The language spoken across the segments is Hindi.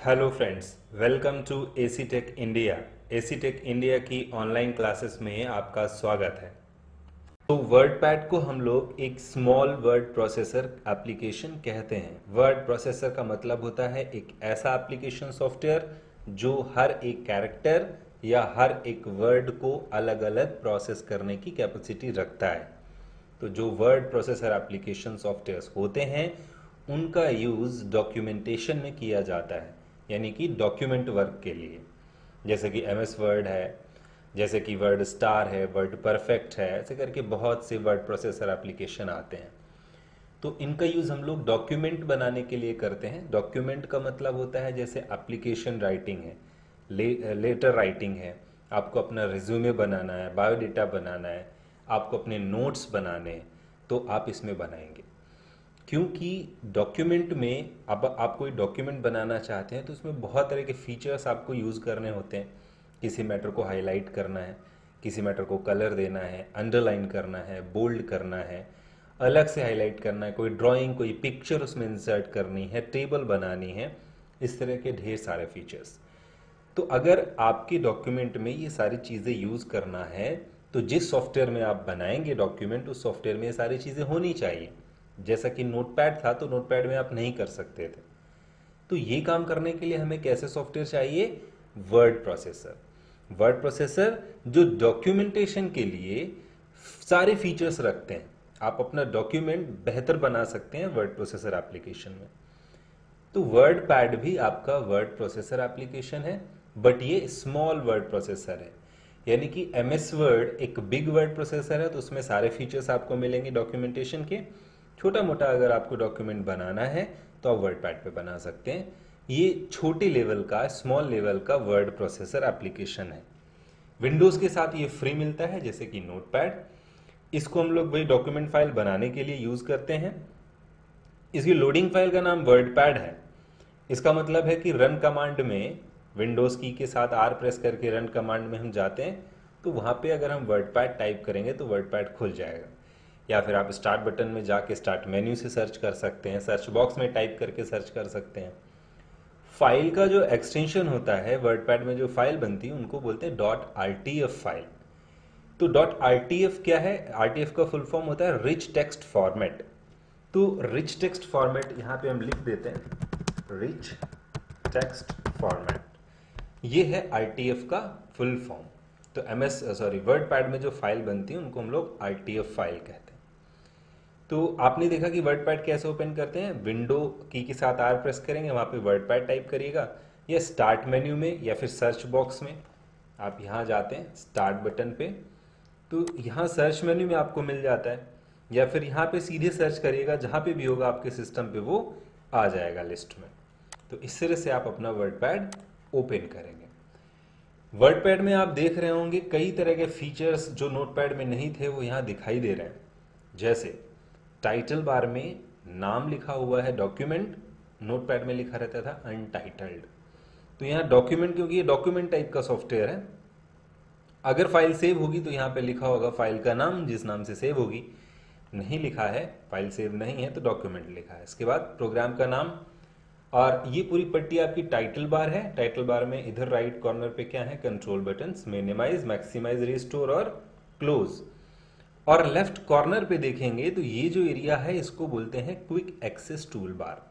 Hello friends, welcome to AC tech India. AC tech India की ऑनलाइन क्लासेस में आपका स्वागत है। तो वर्डपैड को हम लोग एक स्मॉल वर्ड प्रोसेसर एप्लीकेशन कहते हैं। वर्ड प्रोसेसर का मतलब होता है एक ऐसा एप्लीकेशन सॉफ्टवेयर जो हर एक कैरेक्टर या हर एक वर्ड को अलग अलग प्रोसेस करने की कैपेसिटी रखता है। तो जो वर्ड प्रोसेसर एप्लीकेशन सॉफ्टवेयर्स होते हैं उनका यूज़ डॉक्यूमेंटेशन में किया जाता है, यानी कि डॉक्यूमेंट वर्क के लिए। जैसे कि एमएस वर्ड है, जैसे कि वर्ड स्टार है, वर्ड परफेक्ट है, ऐसे करके बहुत से वर्ड प्रोसेसर एप्लीकेशन आते हैं। तो इनका यूज़ हम लोग डॉक्यूमेंट बनाने के लिए करते हैं। डॉक्यूमेंट का मतलब होता है जैसे एप्लीकेशन राइटिंग है, लेटर राइटिंग है, आपको अपना रिज्यूमे बनाना है, बायोडेटा बनाना है, आपको अपने नोट्स बनाने हैं, तो आप इसमें बनाएंगे। क्योंकि डॉक्यूमेंट में अब आप कोई डॉक्यूमेंट बनाना चाहते हैं तो उसमें बहुत तरह के फीचर्स आपको यूज़ करने होते हैं। किसी मैटर को हाईलाइट करना है, किसी मैटर को कलर देना है, अंडरलाइन करना है, बोल्ड करना है, अलग से हाईलाइट करना है, कोई ड्राइंग, कोई पिक्चर उसमें इंसर्ट करनी है, टेबल बनानी है, इस तरह के ढेर सारे फीचर्स। तो अगर आपके डॉक्यूमेंट में ये सारी चीज़ें यूज़ करना है तो जिस सॉफ्टवेयर में आप बनाएंगे डॉक्यूमेंट, उस सॉफ्टवेयर में ये सारी चीज़ें होनी चाहिए। जैसा कि नोटपैड था तो नोटपैड में आप नहीं कर सकते थे। तो ये काम करने के लिए हमें कैसे सॉफ्टवेयर चाहिए? Word processor. वर्ड प्रोसेसर जो डॉक्यूमेंटेशन के लिए सारे फीचर्स रखते हैं। आप अपना डॉक्यूमेंट बेहतर बना सकते हैं वर्ड प्रोसेसर एप्लीकेशन में। तो वर्ड पैड भी आपका वर्ड प्रोसेसर एप्लीकेशन है, बट ये स्मॉल वर्ड प्रोसेसर है। यानी कि एमएस वर्ड एक बिग वर्ड प्रोसेसर है, तो उसमें सारे फीचर्स आपको मिलेंगे डॉक्यूमेंटेशन के। छोटा मोटा अगर आपको डॉक्यूमेंट बनाना है तो आप वर्ड पैड पे बना सकते हैं। ये छोटे लेवल का, स्मॉल लेवल का वर्ड प्रोसेसर एप्लीकेशन है। विंडोज़ के साथ ये फ्री मिलता है, जैसे कि नोटपैड। इसको हम लोग वही डॉक्यूमेंट फाइल बनाने के लिए यूज़ करते हैं। इसकी लोडिंग फाइल का नाम वर्डपैड है। इसका मतलब है कि रन कमांड में विंडोज़ की के साथ आर प्रेस करके रन कमांड में हम जाते हैं तो वहाँ पे अगर हम वर्डपैड टाइप करेंगे तो वर्डपैड खुल जाएगा। या फिर आप स्टार्ट बटन में जाके स्टार्ट मेन्यू से सर्च कर सकते हैं, सर्च बॉक्स में टाइप करके सर्च कर सकते हैं। फाइल का जो एक्सटेंशन होता है वर्डपैड में, जो फाइल बनती है उनको बोलते हैं .rtf फाइल। तो .rtf क्या है? rtf का फुल फॉर्म होता है रिच टेक्स्ट फॉर्मेट। तो रिच टेक्स्ट फॉर्मेट यहाँ पे हम लिख देते हैं, रिच टेक्स्ट फॉर्मेट। ये है आरटीएफ का फुल फॉर्म। तो वर्डपैड में जो फाइल बनती है उनको हम लोग आरटीएफ फाइल कहते हैं। तो आपने देखा कि वर्डपैड कैसे ओपन करते हैं। विंडो की के साथ आर प्रेस करेंगे, वहाँ पे वर्डपैड टाइप करिएगा, या स्टार्ट मेन्यू में या फिर सर्च बॉक्स में आप यहाँ जाते हैं स्टार्ट बटन पे, तो यहाँ सर्च मेन्यू में आपको मिल जाता है, या फिर यहाँ पे सीधे सर्च करिएगा, जहाँ पे भी होगा आपके सिस्टम पे वो आ जाएगा लिस्ट में। तो इस तरह से आप अपना वर्डपैड ओपन करेंगे। वर्डपैड में आप देख रहे होंगे कई तरह के फीचर्स जो नोटपैड में नहीं थे वो यहाँ दिखाई दे रहे हैं। जैसे टाइटल बार में नाम लिखा हुआ है डॉक्यूमेंट, नोटपैड में लिखा रहता था अनटाइटल्ड। तो यहाँ डॉक्यूमेंट, क्योंकि ये डॉक्यूमेंट टाइप का सॉफ्टवेयर है, अगर फाइल सेव होगी तो यहाँ पे लिखा होगा फाइल का नाम जिस नाम से सेव होगी। नहीं लिखा है, फाइल सेव नहीं है, तो डॉक्यूमेंट लिखा है। इसके बाद प्रोग्राम का नाम, और ये पूरी पट्टी आपकी टाइटल बार है। टाइटल बार में इधर राइट कॉर्नर पे क्या है? Control buttons, minimise, maximise, restore और क्लोज। और लेफ्ट कॉर्नर पे देखेंगे तो ये जो एरिया है इसको बोलते हैं quick access toolbar.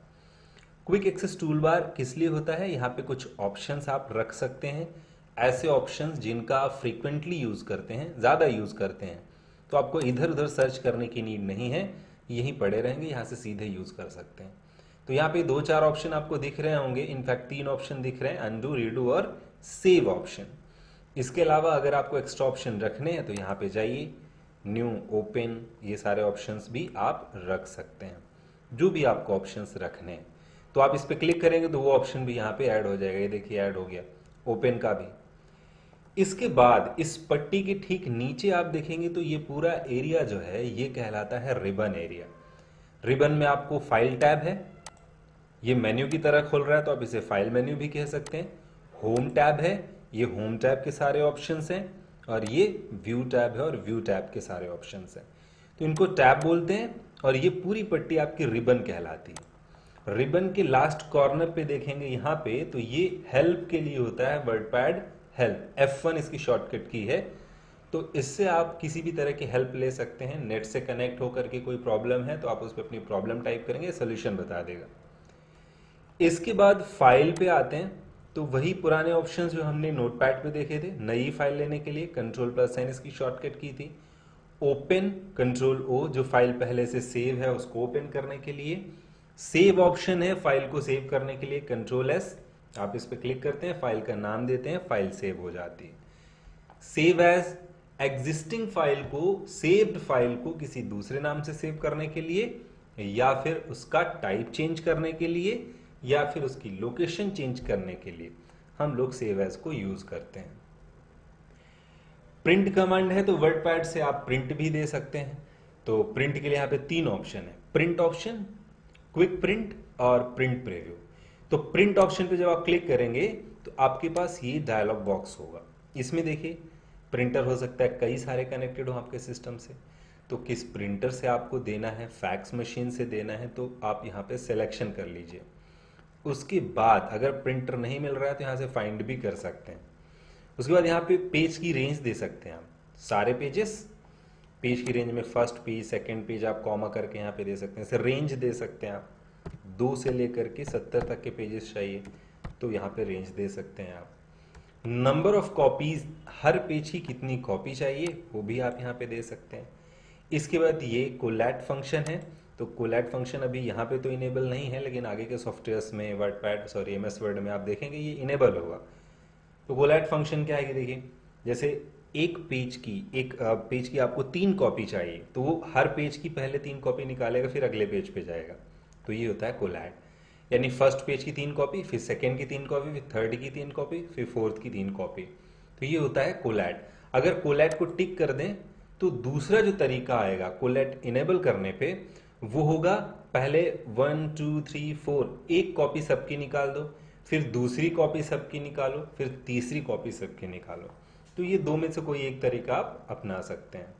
Quick access toolbar किस लिए होता है? यहाँ पे कुछ ऑप्शंस आप रख सकते हैं, ऐसे ऑप्शंस जिनका आप फ्रीक्वेंटली यूज़ करते हैं, ज़्यादा यूज़ करते हैं, तो आपको इधर उधर सर्च करने की नीड नहीं है, यहीं पड़े रहेंगे, यहाँ से सीधे यूज़ कर सकते हैं। तो यहाँ पे 2-4 ऑप्शन आपको दिख रहे होंगे, इनफैक्ट 3 ऑप्शन दिख रहे हैं, अनडू, रीडू और सेव ऑप्शन। इसके अलावा अगर आपको एक्स्ट्रा ऑप्शन रखने हैं तो यहाँ पे जाइए, न्यू, ओपन, ये सारे ऑप्शंस भी आप रख सकते हैं, जो भी आपको ऑप्शंस रखने हैं। तो आप इस पर क्लिक करेंगे तो वो ऑप्शन भी यहाँ पे ऐड हो जाएगा। ये देखिए ऐड हो गया, ओपन का भी। इसके बाद इस पट्टी के ठीक नीचे आप देखेंगे तो ये पूरा एरिया जो है ये कहलाता है रिबन एरिया। रिबन में आपको फाइल टैब है, ये मेन्यू की तरह खुल रहा है तो आप इसे फाइल मेन्यू भी कह सकते हैं। होम टैब है, ये होम टैब के सारे ऑप्शंस हैं, और ये व्यू टैब है और व्यू टैब के सारे ऑप्शंस हैं। तो इनको टैब बोलते हैं, और ये पूरी पट्टी आपकी रिबन कहलाती है। रिबन के लास्ट कॉर्नर पे देखेंगे यहाँ पे, तो ये हेल्प के लिए होता है वर्डपैड हेल्प, F1 इसकी शॉर्टकट की है। तो इससे आप किसी भी तरह की हेल्प ले सकते हैं। नेट से कनेक्ट होकर के कोई प्रॉब्लम है तो आप उस पर अपनी प्रॉब्लम टाइप करेंगे, सोल्यूशन बता देगा। इसके बाद फाइल पे आते हैं, तो वही पुराने ऑप्शंस जो हमने नोटपैड पे देखे थे। नई फाइल लेने के लिए Ctrl+N इसकी शॉर्टकट की थी। ओपन Ctrl+O, जो फाइल पहले से सेव है उसको ओपन करने के लिए। सेव ऑप्शन है फाइल को सेव करने के लिए, Ctrl+S, आप इस पर क्लिक करते हैं, फाइल का नाम देते हैं, फाइल सेव हो जाती है। सेव एज, एग्जिस्टिंग फाइल को, सेव्ड फाइल को किसी दूसरे नाम से सेव करने के लिए या फिर उसका टाइप चेंज करने के लिए या फिर उसकी लोकेशन चेंज करने के लिए हम लोग सेव एज को यूज करते हैं। प्रिंट कमांड है तो वर्डपैड से आप प्रिंट भी दे सकते हैं। तो प्रिंट के लिए यहाँ पे 3 ऑप्शन है, प्रिंट ऑप्शन, क्विक प्रिंट और प्रिंट प्रीव्यू। तो प्रिंट ऑप्शन पे जब आप क्लिक करेंगे तो आपके पास ये डायलॉग बॉक्स होगा। इसमें देखिए प्रिंटर हो सकता है कई सारे कनेक्टेड हो आपके सिस्टम से, तो किस प्रिंटर से आपको देना है, फैक्स मशीन से देना है, तो आप यहाँ पे सिलेक्शन कर लीजिए। उसके बाद अगर प्रिंटर नहीं मिल रहा है तो यहाँ से फाइंड भी कर सकते हैं। उसके बाद यहाँ पे पेज की रेंज दे सकते हैं आप, सारे पेजेस, पेज की रेंज में फर्स्ट पेज, सेकंड पेज आप कॉमा करके यहाँ पे दे सकते हैं। इसे रेंज दे सकते हैं आप, 2 से लेकर के 70 तक के पेजेस चाहिए तो यहाँ पे रेंज दे सकते हैं आप। Number of copies, her page की कितनी कॉपी चाहिए वो भी आप यहाँ पे दे सकते हैं। इसके बाद ये कोलैट फंक्शन है, तो कोलैट फंक्शन अभी यहाँ पे तो इनेबल नहीं है, लेकिन आगे के सॉफ्टवेयर्स में वर्डपैड सॉरी MS वर्ड में आप देखेंगे ये इनेबल होगा। तो कोलैट फंक्शन क्या है कि देखिए, जैसे एक पेज की आपको 3 कॉपी चाहिए तो वो हर पेज की पहले 3 कॉपी निकालेगा फिर अगले पेज पे जाएगा, तो ये होता है कोलैट। यानी फर्स्ट पेज की 3 कॉपी, फिर सेकेंड की 3 कॉपी, फिर थर्ड की 3 कॉपी, फिर फोर्थ की 3 कॉपी, तो ये होता है कोलैट। अगर कोलैट को टिक कर दें तो दूसरा जो तरीका आएगा कोलैट इनेबल करने पे वो होगा, पहले 1 2 3 4 एक कॉपी सबकी निकाल दो, फिर दूसरी कॉपी सबकी निकालो, फिर तीसरी कॉपी सबकी निकालो। तो ये 2 में से कोई एक तरीका आप अपना सकते हैं।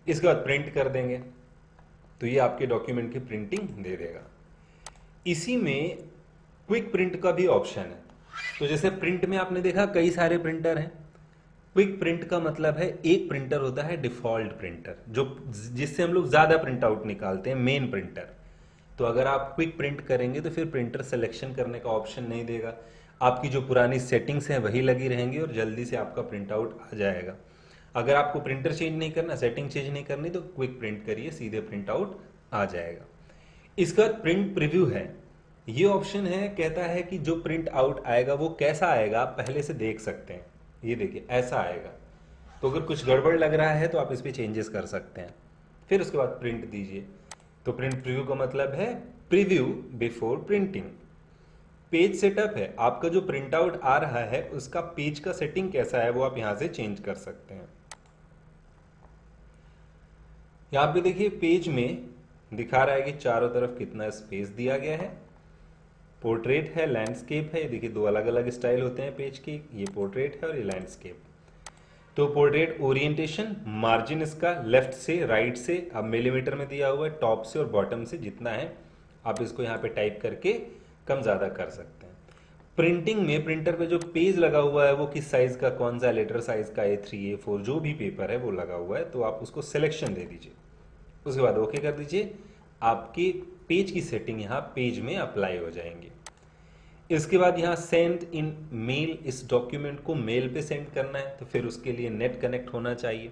इसके बाद प्रिंट कर देंगे तो ये आपके डॉक्यूमेंट की प्रिंटिंग दे देगा। इसी में क्विक प्रिंट का भी ऑप्शन है। तो जैसे प्रिंट में आपने देखा कई सारे प्रिंटर हैं, क्विक प्रिंट का मतलब है एक प्रिंटर होता है डिफॉल्ट प्रिंटर, जो जिससे हम लोग ज्यादा प्रिंट आउट निकालते हैं, मेन प्रिंटर। तो अगर आप क्विक प्रिंट करेंगे तो फिर प्रिंटर सिलेक्शन करने का ऑप्शन नहीं देगा, आपकी जो पुरानी सेटिंग्स हैं वही लगी रहेंगी और जल्दी से आपका प्रिंट आउट आ जाएगा। अगर आपको प्रिंटर चेंज नहीं करना, सेटिंग चेंज नहीं करनी, तो क्विक प्रिंट करिए, सीधे प्रिंट आउट आ जाएगा। इसका प्रिंट प्रीव्यू है, ये ऑप्शन है, कहता है कि जो प्रिंट आउट आएगा वो कैसा आएगा आप पहले से देख सकते हैं। ये देखिए ऐसा आएगा, तो अगर कुछ गड़बड़ लग रहा है तो आप इस पे चेंजेस कर सकते हैं। फिर उसके बाद प्रिंट दीजिए। तो प्रिंट प्रीव्यू का मतलब है preview before printing. Page setup है, आपका जो प्रिंट आउट आ रहा है उसका पेज का सेटिंग कैसा है वो आप यहां से चेंज कर सकते हैं। यहां पे देखिए पेज में दिखा रहा है कि चारों तरफ कितना स्पेस दिया गया है। पोर्ट्रेट है, लैंडस्केप है, देखिए 2 अलग अलग स्टाइल होते हैं पेज के, ये पोर्ट्रेट है और ये लैंडस्केप। तो पोर्ट्रेट ओरिएंटेशन, मार्जिन इसका लेफ्ट से राइट से अब मिलीमीटर में दिया हुआ है, टॉप से और बॉटम से जितना है आप इसको यहाँ पे टाइप करके कम ज़्यादा कर सकते हैं। प्रिंटिंग में प्रिंटर पे जो पेज लगा हुआ है वो किस साइज का, कौन सा लेटर साइज का, A3 A4 जो भी पेपर है वो लगा हुआ है, तो आप उसको सिलेक्शन दे दीजिए। उसके बाद ओके कर दीजिए, आपके पेज की सेटिंग यहाँ पेज में अप्लाई हो जाएंगी। इसके बाद यहाँ सेंड इन मेल, इस डॉक्यूमेंट को मेल पे सेंड करना है तो फिर उसके लिए नेट कनेक्ट होना चाहिए।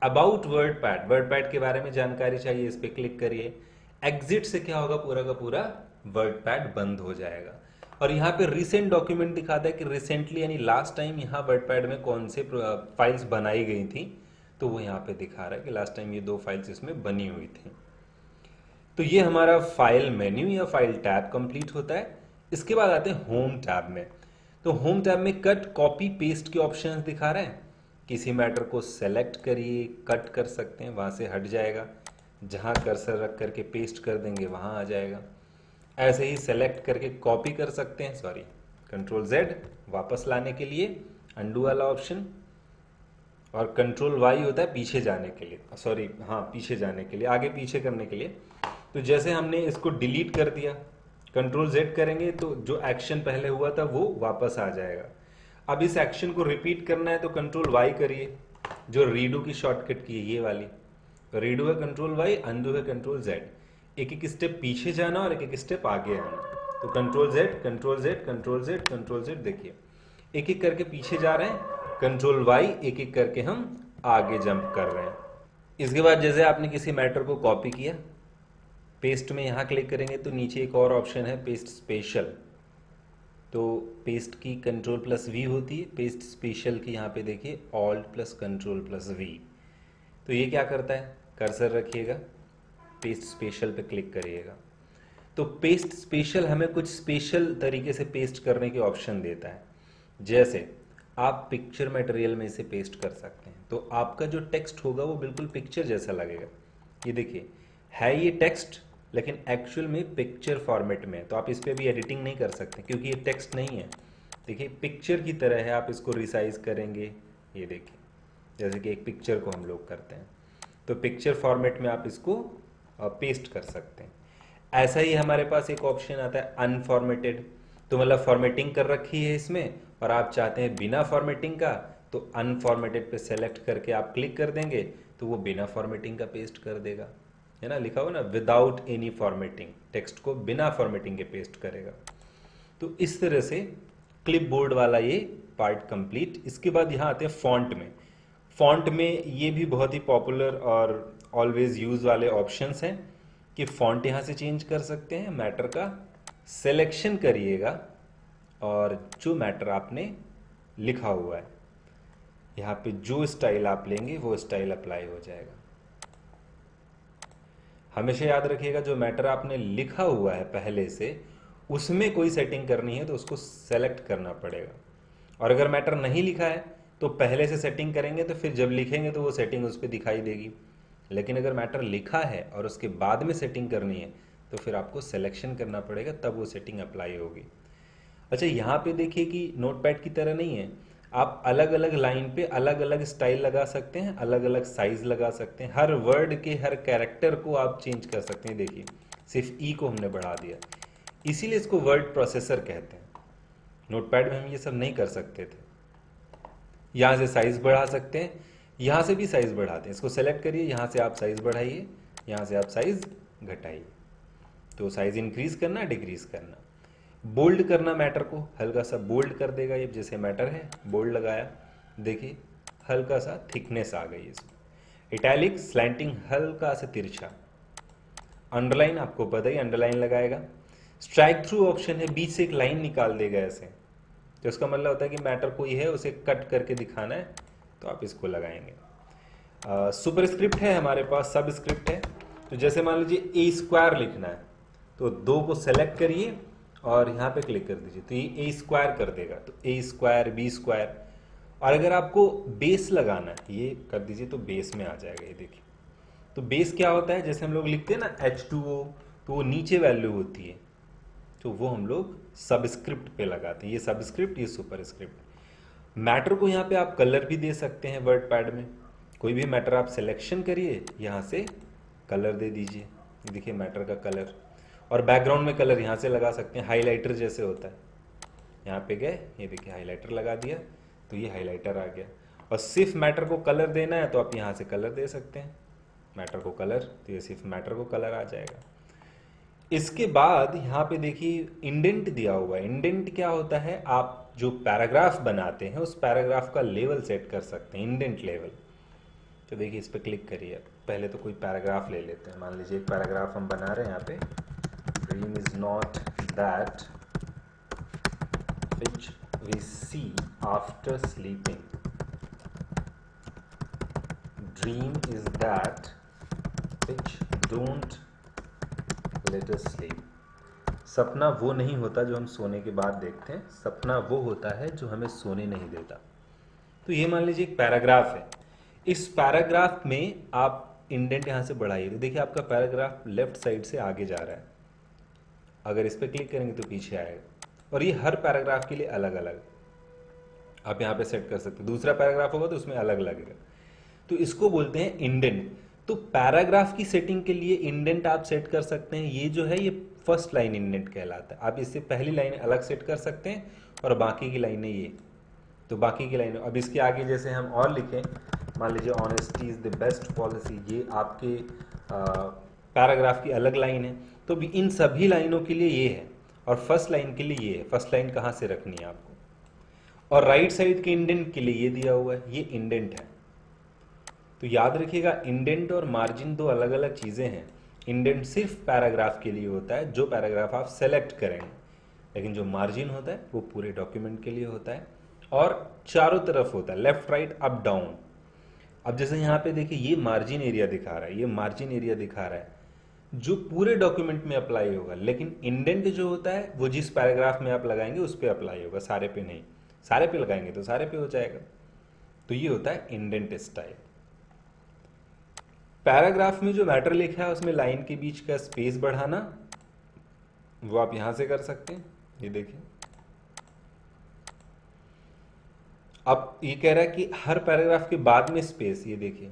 अबाउट वर्डपैड, वर्डपैड के बारे में जानकारी चाहिए, इस पे क्लिक करिए। एग्जिट से क्या होगा, पूरा का पूरा वर्डपैड बंद हो जाएगा। और यहाँ पे रिसेंट डॉक्यूमेंट दिखाता है कि रिसेंटली यानी लास्ट टाइम यहाँ वर्डपैड में कौन से फाइल्स बनाई गई थी, तो वो यहाँ पे दिखा रहा है कि लास्ट टाइम ये 2 फाइल्स इसमें बनी हुई थी। तो ये हमारा फाइल मेन्यू या फाइल टैब कंप्लीट होता है। इसके बाद आते हैं होम टैब में। तो होम टैब में कट, कॉपी, पेस्ट के ऑप्शंस दिखा रहे हैं। किसी मैटर को सेलेक्ट करिए, कट कर सकते हैं, वहां से हट जाएगा, जहां कर्सर रख करके पेस्ट कर देंगे वहां आ जाएगा। ऐसे ही सेलेक्ट करके कॉपी कर सकते हैं, सॉरी Ctrl+Z वापस लाने के लिए, अंडू वाला ऑप्शन, और Ctrl+Y होता है पीछे जाने के लिए, सॉरी हाँ पीछे जाने के लिए, आगे पीछे करने के लिए। तो जैसे हमने इसको डिलीट कर दिया कंट्रोल जेड करेंगे तो जो एक्शन पहले हुआ था वो वापस आ जाएगा। अब इस एक्शन को रिपीट करना है तो कंट्रोल वाई करिए, जो रीडू की शॉर्टकट की है ये वाली। तो रीडू है कंट्रोल वाई, अनडू है कंट्रोल जेड। एक एक स्टेप पीछे जाना और एक एक स्टेप आगे आना। तो control Z, control Z, control Z, control Z, देखिए एक एक करके पीछे जा रहे हैं, कंट्रोल वाई एक एक करके हम आगे जंप कर रहे हैं। इसके बाद जैसे आपने किसी मैटर को कॉपी किया, पेस्ट में यहां क्लिक करेंगे तो नीचे एक और ऑप्शन है पेस्ट स्पेशल। तो पेस्ट की कंट्रोल प्लस वी होती है, पेस्ट स्पेशल की यहाँ पे देखिए alt plus control plus V. तो ये क्या करता है, कर्सर रखिएगा, पेस्ट स्पेशल पे क्लिक करिएगा। तो पेस्ट स्पेशल हमें कुछ स्पेशल तरीके से पेस्ट करने के ऑप्शन देता है। जैसे आप पिक्चर मटेरियल में इसे पेस्ट कर सकते हैं, तो आपका जो टेक्स्ट होगा वो बिल्कुल पिक्चर जैसा लगेगा। ये देखिए है ये टेक्स्ट, लेकिन एक्चुअल में पिक्चर फॉर्मेट में है, तो आप इस पर भी एडिटिंग नहीं कर सकते क्योंकि ये टेक्स्ट नहीं है। देखिए पिक्चर की तरह है, आप इसको रिसाइज करेंगे, ये देखिए जैसे कि एक पिक्चर को हम लोग करते हैं, तो पिक्चर फॉर्मेट में आप इसको पेस्ट कर सकते हैं। ऐसा ही हमारे पास एक ऑप्शन आता है अनफॉर्मेटेड, तो मतलब फॉर्मेटिंग कर रखी है इसमें और आप चाहते हैं बिना फॉर्मेटिंग का, तो अनफॉर्मेटेड पे सेलेक्ट करके आप क्लिक कर देंगे तो वो बिना फॉर्मेटिंग का पेस्ट कर देगा, है ना, लिखा हो ना विदाउट एनी फॉर्मेटिंग, टेक्स्ट को बिना फॉर्मेटिंग के पेस्ट करेगा। तो इस तरह से क्लिपबोर्ड वाला ये पार्ट कंप्लीट। इसके बाद यहाँ आते हैं फॉन्ट में। फॉन्ट में ये भी बहुत ही पॉपुलर और ऑलवेज यूज वाले ऑप्शंस हैं कि फॉन्ट यहाँ से चेंज कर सकते हैं। मैटर का सिलेक्शन करिएगा और जो मैटर आपने लिखा हुआ है यहाँ पे जो स्टाइल आप लेंगे वो स्टाइल अप्लाई हो जाएगा। हमेशा याद रखिएगा जो मैटर आपने लिखा हुआ है पहले से उसमें कोई सेटिंग करनी है तो उसको सेलेक्ट करना पड़ेगा, और अगर मैटर नहीं लिखा है तो पहले से सेटिंग करेंगे तो फिर जब लिखेंगे तो वो सेटिंग उस पर दिखाई देगी। लेकिन अगर मैटर लिखा है और उसके बाद में सेटिंग करनी है तो फिर आपको सिलेक्शन करना पड़ेगा, तब वो सेटिंग अप्लाई होगी। अच्छा यहाँ पे देखिए कि नोटपैड की तरह नहीं है, आप अलग अलग लाइन पे अलग अलग स्टाइल लगा सकते हैं, अलग अलग साइज लगा सकते हैं, हर वर्ड के हर कैरेक्टर को आप चेंज कर सकते हैं। देखिए सिर्फ ई को हमने बढ़ा दिया, इसीलिए इसको वर्ड प्रोसेसर कहते हैं। नोटपैड में हम ये सब नहीं कर सकते थे। यहाँ से साइज बढ़ा सकते हैं, यहाँ से भी साइज बढ़ाते हैं। इसको सेलेक्ट करिए, यहाँ से आप साइज बढ़ाइए, यहाँ से आप साइज घटाइए। तो साइज इंक्रीज करना डिक्रीज करना, बोल्ड करना, मैटर को हल्का सा बोल्ड कर देगा। ये जैसे मैटर है बोल्ड लगाया, देखिए हल्का सा थिकनेस आ गई इसमें। इटैलिक स्लैंटिंग हल्का सा तिरछा। अंडरलाइन आपको पता ही अंडरलाइन लगाएगा। स्ट्राइक थ्रू ऑप्शन है, बीच से एक लाइन निकाल देगा ऐसे, तो इसका मतलब होता है कि मैटर कोई है उसे कट करके दिखाना है तो आप इसको लगाएंगे। सुपरस्क्रिप्ट है हमारे पास, सब स्क्रिप्ट है। तो जैसे मान लीजिए ए स्क्वायर लिखना है तो 2 को सेलेक्ट करिए और यहाँ पे क्लिक कर दीजिए तो ये ए स्क्वायर कर देगा, तो ए स्क्वायर बी स्क्वायर। और अगर आपको बेस लगाना है ये कर दीजिए तो बेस में आ जाएगा। ये देखिए तो बेस क्या होता है, जैसे हम लोग लिखते हैं ना H2O, तो वो नीचे वैल्यू होती है, तो वो हम लोग सबस्क्रिप्ट पे लगाते हैं। ये सबस्क्रिप्ट, ये सुपरस्क्रिप्ट। मैटर को यहाँ पे आप कलर भी दे सकते हैं। वर्ड पैड में कोई भी मैटर आप सिलेक्शन करिए, यहाँ से कलर दे दीजिए। देखिए मैटर का कलर, और बैकग्राउंड में कलर यहाँ से लगा सकते हैं, हाईलाइटर जैसे होता है। यहाँ पे गए, ये देखिए हाईलाइटर लगा दिया तो ये हाईलाइटर आ गया। और सिर्फ मैटर को कलर देना है तो आप यहाँ से कलर दे सकते हैं, मैटर को कलर, तो ये सिर्फ मैटर को कलर आ जाएगा। इसके बाद यहाँ पे देखिए इंडेंट दिया हुआ है। इंडेंट क्या होता है, आप जो पैराग्राफ बनाते हैं उस पैराग्राफ का लेवल सेट कर सकते हैं, इंडेंट लेवल। तो देखिए इस पर क्लिक करिए। पहले तो कोई पैराग्राफ ले लेते हैं, मान लीजिए एक पैराग्राफ हम बना रहे हैं यहाँ पे, dream is not that which we see after sleeping. Dream is that which don't let us sleep. सपना वो नहीं होता जो हम सोने के बाद देखते हैं, सपना वो होता है जो हमें सोने नहीं देता। तो ये मान लीजिए एक पैराग्राफ है, इस पैराग्राफ में आप इंडेंट यहाँ से बढ़ाइए। तो देखिए आपका पैराग्राफ लेफ्ट साइड से आगे जा रहा है, अगर इस पर क्लिक करेंगे तो पीछे आएगा। और ये हर पैराग्राफ के लिए अलग अलग आप यहाँ पे सेट कर सकते हैं। दूसरा पैराग्राफ होगा तो उसमें अलग लगेगा, तो इसको बोलते हैं इंडेंट। तो पैराग्राफ की सेटिंग के लिए इंडेंट आप सेट कर सकते हैं। ये जो है ये फर्स्ट लाइन इंडेंट कहलाता है। आप इससे पहली लाइन अलग सेट कर सकते हैं और बाकी की लाइनें ये, तो बाकी की लाइनें अब इसके आगे जैसे हम और लिखें, मान लीजिए honesty is the best policy, ये आपके पैराग्राफ की अलग लाइन है, तो भी इन सभी लाइनों के लिए ये है और फर्स्ट लाइन के लिए ये है। फर्स्ट लाइन कहाँ से रखनी है आपको, और राइट साइड के इंडेंट के लिए ये दिया हुआ है, ये इंडेंट है। तो याद रखिएगा इंडेंट और मार्जिन दो अलग अलग चीज़ें हैं। इंडेंट सिर्फ पैराग्राफ के लिए होता है, जो पैराग्राफ आप सेलेक्ट करेंगे, लेकिन जो मार्जिन होता है वो पूरे डॉक्यूमेंट के लिए होता है और चारों तरफ होता है, लेफ्ट राइट अप डाउन। अब जैसे यहाँ पे देखिए ये मार्जिन एरिया दिखा रहा है, ये मार्जिन एरिया दिखा रहा है जो पूरे डॉक्यूमेंट में अप्लाई होगा, लेकिन इंडेंट जो होता है वो जिस पैराग्राफ में आप लगाएंगे उस पर अप्लाई होगा, सारे पे नहीं। सारे पे लगाएंगे तो सारे पे हो जाएगा। तो ये होता है इंडेंट स्टाइल। पैराग्राफ में जो मैटर लिखा है उसमें लाइन के बीच का स्पेस बढ़ाना वो आप यहां से कर सकते हैं। ये देखिए अब ये कह रहा है कि हर पैराग्राफ के बाद में स्पेस, ये देखिए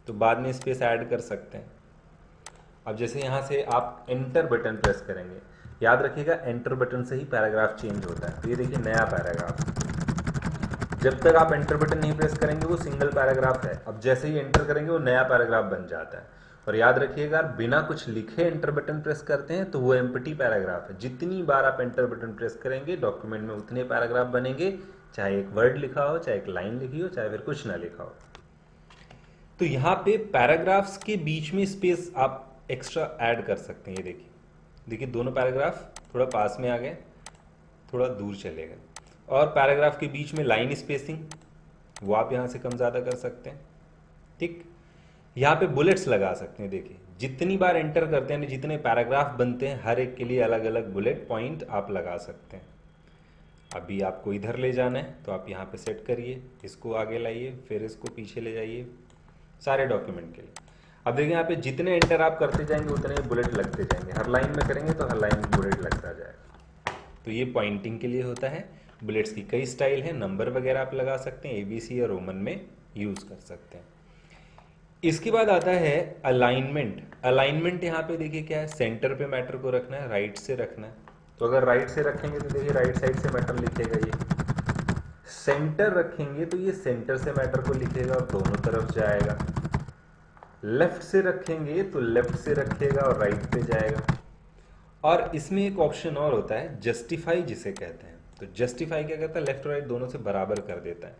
तो बाद में स्पेस ऐड कर सकते हैं। अब जैसे यहां से आप एंटर बटन प्रेस करेंगे, याद रखिएगा एंटर बटन से ही पैराग्राफ चेंज होता है। तो ये देखिए नया पैराग्राफ, जब तक आप एंटर बटन नहीं प्रेस करेंगे वो सिंगल पैराग्राफ है, अब जैसे ही एंटर करेंगे वो नया पैराग्राफ बन जाता है। और याद रखिएगा बिना कुछ लिखे एंटर बटन प्रेस करते हैं तो वो एम्प्टी पैराग्राफ है। जितनी बार आप एंटर बटन प्रेस करेंगे डॉक्यूमेंट में उतने पैराग्राफ बनेंगे, चाहे एक वर्ड लिखा हो, चाहे एक लाइन लिखी हो, चाहे फिर कुछ ना लिखा हो। तो यहाँ पे पैराग्राफ्स के बीच में स्पेस आप एक्स्ट्रा ऐड कर सकते हैं। ये देखिए देखिए दोनों पैराग्राफ थोड़ा पास में आ गए, थोड़ा दूर चले गए। और पैराग्राफ के बीच में लाइन स्पेसिंग वो आप यहाँ से कम ज़्यादा कर सकते हैं। ठीक, यहाँ पे बुलेट्स लगा सकते हैं। देखिए जितनी बार एंटर करते हैं, जितने पैराग्राफ बनते हैं, हर एक के लिए अलग अलग बुलेट पॉइंट आप लगा सकते हैं। अभी आपको इधर ले जाना है तो आप यहाँ पे सेट करिए, इसको आगे लाइए, फिर इसको पीछे ले जाइए, सारे डॉक्यूमेंट के लिए। अब देखिए यहाँ पे जितने एंटर आप करते जाएंगे उतने बुलेट लगते जाएंगे, हर लाइन में करेंगे तो हर लाइन में बुलेट लगता जाएगा। तो ये पॉइंटिंग के लिए होता है। बुलेट्स की कई स्टाइल है, नंबर वगैरह आप लगा सकते हैं, ABC या रोमन में यूज कर सकते हैं। इसके बाद आता है अलाइनमेंट। अलाइनमेंट यहाँ पे देखिए क्या है, सेंटर पे मैटर को रखना है, राइट से रखना है। तो अगर राइट से रखेंगे तो देखिए राइट साइड से मैटर लिखेगा, ये सेंटर रखेंगे तो ये सेंटर से मैटर को लिखेगा और दोनों तरफ जाएगा। लेफ्ट से रखेंगे तो लेफ्ट से रखेगा और राइट पे जाएगा। और इसमें एक ऑप्शन और होता है जस्टिफाई जिसे कहते हैं। तो जस्टिफाई क्या करता है, लेफ्ट और राइट दोनों से बराबर कर देता है।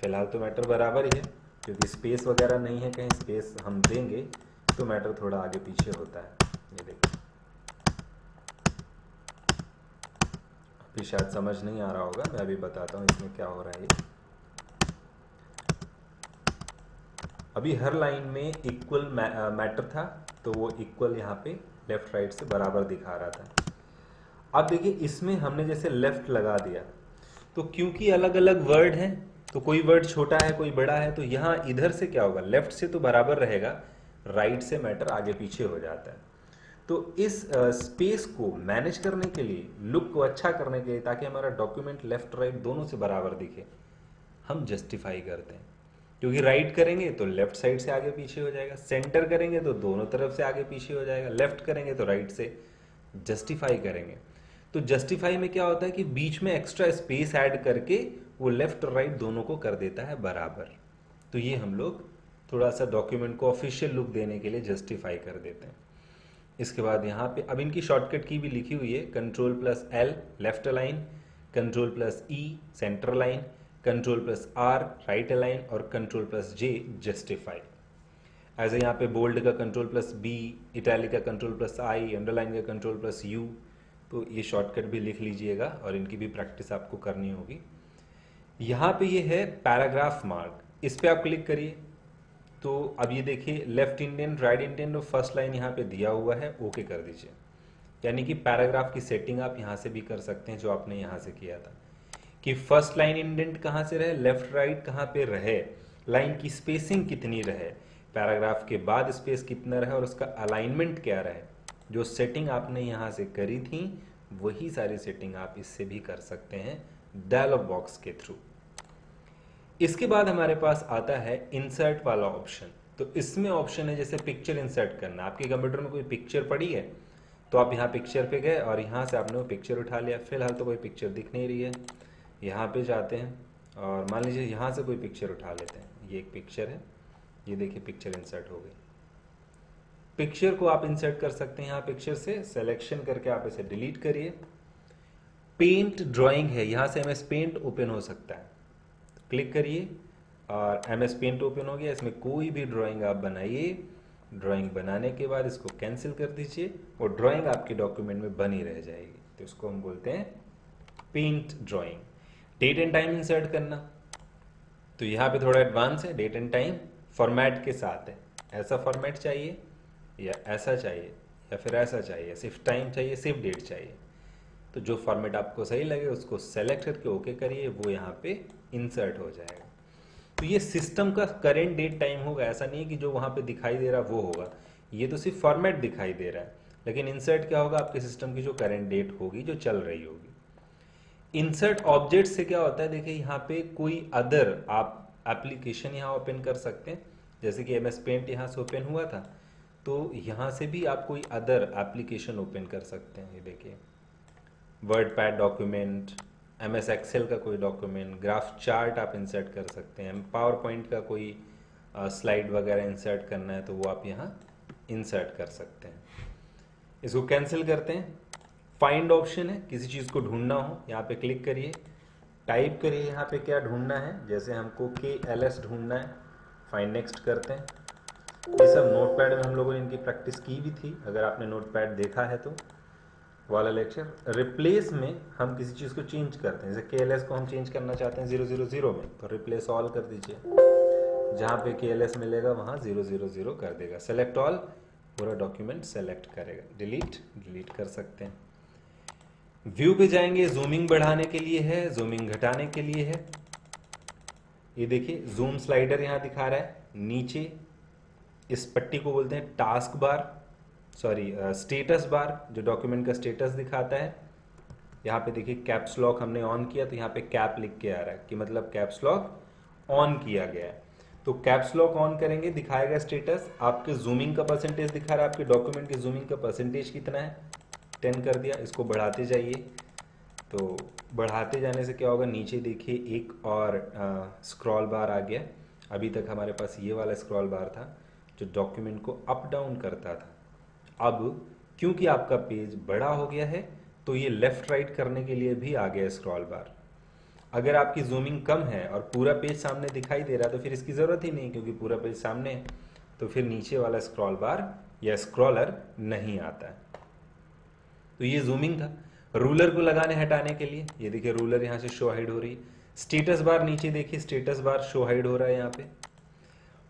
फिलहाल तो मैटर बराबर ही है क्योंकि स्पेस वगैरह नहीं है, कहीं स्पेस हम देंगे तो मैटर थोड़ा आगे पीछे होता है। ये देखिए अभी शायद समझ नहीं आ रहा होगा, मैं अभी बताता हूँ इसमें क्या हो रहा है। अभी हर लाइन में इक्वल मैटर था तो वो इक्वल यहाँ पे लेफ्ट राइट से बराबर दिखा रहा था। अब देखिए इसमें हमने जैसे लेफ्ट लगा दिया तो क्योंकि अलग अलग वर्ड हैं तो कोई वर्ड छोटा है कोई बड़ा है, तो यहाँ इधर से क्या होगा, लेफ्ट से तो बराबर रहेगा, राइट से मैटर आगे पीछे हो जाता है। तो इस स्पेस को मैनेज करने के लिए, लुक को अच्छा करने के लिए, ताकि हमारा डॉक्यूमेंट लेफ्ट राइट दोनों से बराबर दिखे, हम जस्टिफाई करते हैं। क्योंकि राइट करेंगे तो लेफ्ट साइड से आगे पीछे हो जाएगा, सेंटर करेंगे तो दोनों तरफ से आगे पीछे हो जाएगा, लेफ्ट करेंगे तो राइट से। जस्टिफाई करेंगे तो जस्टिफाई में क्या होता है कि बीच में एक्स्ट्रा स्पेस ऐड करके वो लेफ्ट और राइट दोनों को कर देता है बराबर। तो ये हम लोग थोड़ा सा डॉक्यूमेंट को ऑफिशियल लुक देने के लिए जस्टिफाई कर देते हैं। इसके बाद यहाँ पे अब इनकी शॉर्टकट की भी लिखी हुई है, Ctrl+L left align, Ctrl+E centre line, Ctrl+R right align और Ctrl+J जस्टिफाई। ऐसे यहाँ पे बोल्ड का Ctrl+B, इटैलिक का Ctrl+I, अंडरलाइन का Ctrl+U। तो ये शॉर्टकट भी लिख लीजिएगा और इनकी भी प्रैक्टिस आपको करनी होगी। यहाँ पे ये है पैराग्राफ मार्क, इस पे आप क्लिक करिए तो अब ये देखिए लेफ्ट इंडेंट, राइट इंडेंट और फर्स्ट लाइन यहाँ पे दिया हुआ है, ओके कर दीजिए। यानी कि पैराग्राफ की सेटिंग आप यहाँ से भी कर सकते हैं जो आपने यहाँ से किया था कि फर्स्ट लाइन इंडेंट कहाँ से रहे, लेफ्ट राइट कहाँ पे रहे, लाइन की स्पेसिंग कितनी रहे, पैराग्राफ के बाद स्पेस कितना रहे और उसका अलाइनमेंट क्या रहे। जो सेटिंग आपने यहाँ से करी थी वही सारी सेटिंग आप इससे भी कर सकते हैं डायलॉग बॉक्स के थ्रू। इसके बाद हमारे पास आता है इंसर्ट वाला ऑप्शन। तो इसमें ऑप्शन है जैसे पिक्चर इंसर्ट करना। आपके कंप्यूटर में कोई पिक्चर पड़ी है तो आप यहाँ पिक्चर पे गए और यहाँ से आपने वो पिक्चर उठा लिया। फिलहाल तो कोई पिक्चर दिख नहीं रही है। यहाँ पे जाते हैं और मान लीजिए यहाँ से कोई पिक्चर उठा लेते हैं। ये एक पिक्चर है, ये देखिए पिक्चर इंसर्ट हो गई। पिक्चर को आप इंसर्ट कर सकते हैं यहाँ पिक्चर से सिलेक्शन करके आप इसे डिलीट करिए। पेंट ड्राइंग है, यहाँ से MS पेंट ओपन हो सकता है, तो क्लिक करिए और MS पेंट ओपन हो गया। इसमें कोई भी ड्राइंग आप बनाइए। ड्राइंग बनाने के बाद इसको कैंसिल कर दीजिए और ड्राइंग आपके डॉक्यूमेंट में बनी रह जाएगी। तो इसको हम बोलते हैं paint drawing. Date and time insert करना, तो यहाँ पे थोड़ा एडवांस है। डेट एंड टाइम फॉर्मेट के साथ है, ऐसा फॉर्मेट चाहिए या ऐसा चाहिए या फिर ऐसा चाहिए, सिर्फ टाइम चाहिए सिर्फ डेट चाहिए। तो जो फॉर्मेट आपको सही लगे उसको सेलेक्ट करके ओके करिए, वो यहाँ पे इंसर्ट हो जाएगा। तो ये सिस्टम का करेंट डेट टाइम होगा, ऐसा नहीं है कि जो वहाँ पे दिखाई दे रहा है वो होगा। ये तो सिर्फ फॉर्मेट दिखाई दे रहा है, लेकिन इंसर्ट क्या होगा, आपके सिस्टम की जो करेंट डेट होगी, जो चल रही होगी। इंसर्ट ऑब्जेक्ट से क्या होता है, देखिए यहाँ पे कोई अदर आप एप्लीकेशन यहाँ ओपन कर सकते हैं। जैसे कि MS पेंट यहाँ से ओपन हुआ था, तो यहाँ से भी आप कोई अदर एप्लीकेशन ओपन कर सकते हैं। ये देखिए वर्डपैड डॉक्यूमेंट, MS एक्सेल का कोई डॉक्यूमेंट, ग्राफ चार्ट आप इंसर्ट कर सकते हैं। पावर पॉइंट का कोई स्लाइड वगैरह इंसर्ट करना है तो वो आप यहाँ इंसर्ट कर सकते हैं। इसको कैंसिल करते हैं। फाइंड ऑप्शन है, किसी चीज़ को ढूंढना हो यहाँ पे क्लिक करिए, टाइप करिए यहाँ पे क्या ढूंढना है। जैसे हमको KLS ढूंढना है, फाइंड नेक्स्ट करते हैं। ये सब नोटपैड में हम लोगों ने इनकी प्रैक्टिस की भी थी, अगर आपने नोटपैड देखा है तो वाला लेक्चर। रिप्लेस में हम किसी चीज़ को चेंज करते हैं, जैसे KLS को हम चेंज करना चाहते हैं 000 में, तो रिप्लेस ऑल कर दीजिए। जहाँ पे KLS मिलेगा वहाँ 000 कर देगा। सेलेक्ट ऑल, पूरा डॉक्यूमेंट सेलेक्ट करेगा। डिलीट कर सकते हैं। व्यू पे जाएंगे, जूमिंग बढ़ाने के लिए है, जूमिंग घटाने के लिए है। ये देखिए जूम स्लाइडर यहाँ दिखा रहा है। नीचे इस पट्टी को बोलते हैं task bar, sorry status bar, जो डॉक्यूमेंट का स्टेटस दिखाता है। यहाँ पे देखिए कैप्स लॉक हमने ऑन किया तो यहाँ पे कैप लिख के आ रहा है कि मतलब कैप्स लॉक ऑन किया गया है। तो कैप्स लॉक ऑन करेंगे, दिखाएगा स्टेटस। आपके जूमिंग का परसेंटेज दिखा रहा है, आपके डॉक्यूमेंट की जूमिंग का परसेंटेज कितना है, 10 कर दिया। इसको बढ़ाते जाइए, तो बढ़ाते जाने से क्या होगा, नीचे देखिए एक और स्क्रॉल बार आ गया। अभी तक हमारे पास ये वाला स्क्रॉल बार था जो डॉक्यूमेंट को अप डाउन करता था। अब क्योंकि आपका पेज बड़ा हो गया है तो ये लेफ्ट राइट करने के लिए भी आ गया स्क्रॉल बार। अगर आपकी जूमिंग कम है और पूरा पेज सामने दिखाई दे रहा है तो फिर इसकी ज़रूरत ही नहीं, क्योंकि पूरा पेज सामने है, तो फिर नीचे वाला स्क्रॉल बार या स्क्रॉलर नहीं आता है। तो ये जूमिंग था। रूलर को लगाने हटाने के लिए ये देखिए रूलर यहाँ से शो हाइड हो रही है। स्टेटस बार नीचे देखिए, स्टेटस बार शो हाइड हो रहा है यहाँ पे।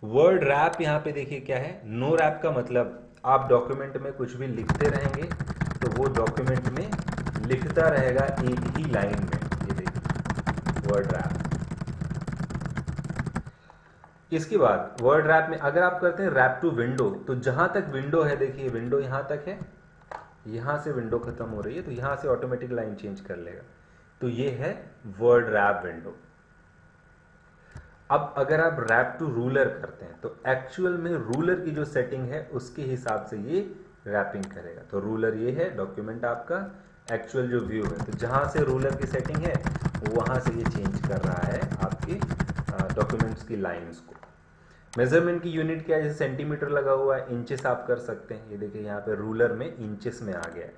वर्ड रैप यहाँ पे देखिए क्या है, नो रैप का मतलब आप डॉक्यूमेंट में कुछ भी लिखते रहेंगे तो वो डॉक्यूमेंट में लिखता रहेगा एक ही लाइन में। ये देखिए वर्ड रैप। इसके बाद वर्ड रैप में अगर आप करते हैं रैप टू विंडो, तो जहां तक विंडो है देखिए विंडो यहां तक है, यहां से विंडो खत्म हो रही है तो यहां से ऑटोमेटिक लाइन चेंज कर लेगा। तो ये है वर्ड रैप विंडो। अब अगर आप रैप टू रूलर करते हैं तो एक्चुअल में रूलर की जो सेटिंग है उसके हिसाब से ये रैपिंग करेगा। तो रूलर ये है डॉक्यूमेंट आपका, एक्चुअल जो व्यू है, तो जहां से रूलर की सेटिंग है वहां से ये चेंज कर रहा है आपके डॉक्यूमेंट्स की लाइंस को। मेजरमेंट की यूनिट क्या है, जैसे सेंटीमीटर लगा हुआ है, इंचेस आप कर सकते हैं। ये देखिए यहाँ पे रूलर में इंचेस में आ गया है।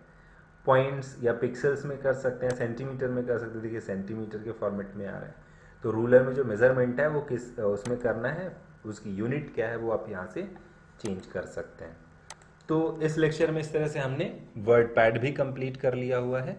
पॉइंट्स या पिक्सल्स में कर सकते हैं, सेंटीमीटर में कर सकते हैं। देखिए सेंटीमीटर के फॉर्मेट में आ रहा है। तो रूलर में जो मेजरमेंट है वो किस उसमें करना है, उसकी यूनिट क्या है वो आप यहाँ से चेंज कर सकते हैं। तो इस लेक्चर में इस तरह से हमने वर्डपैड भी कंप्लीट कर लिया हुआ है।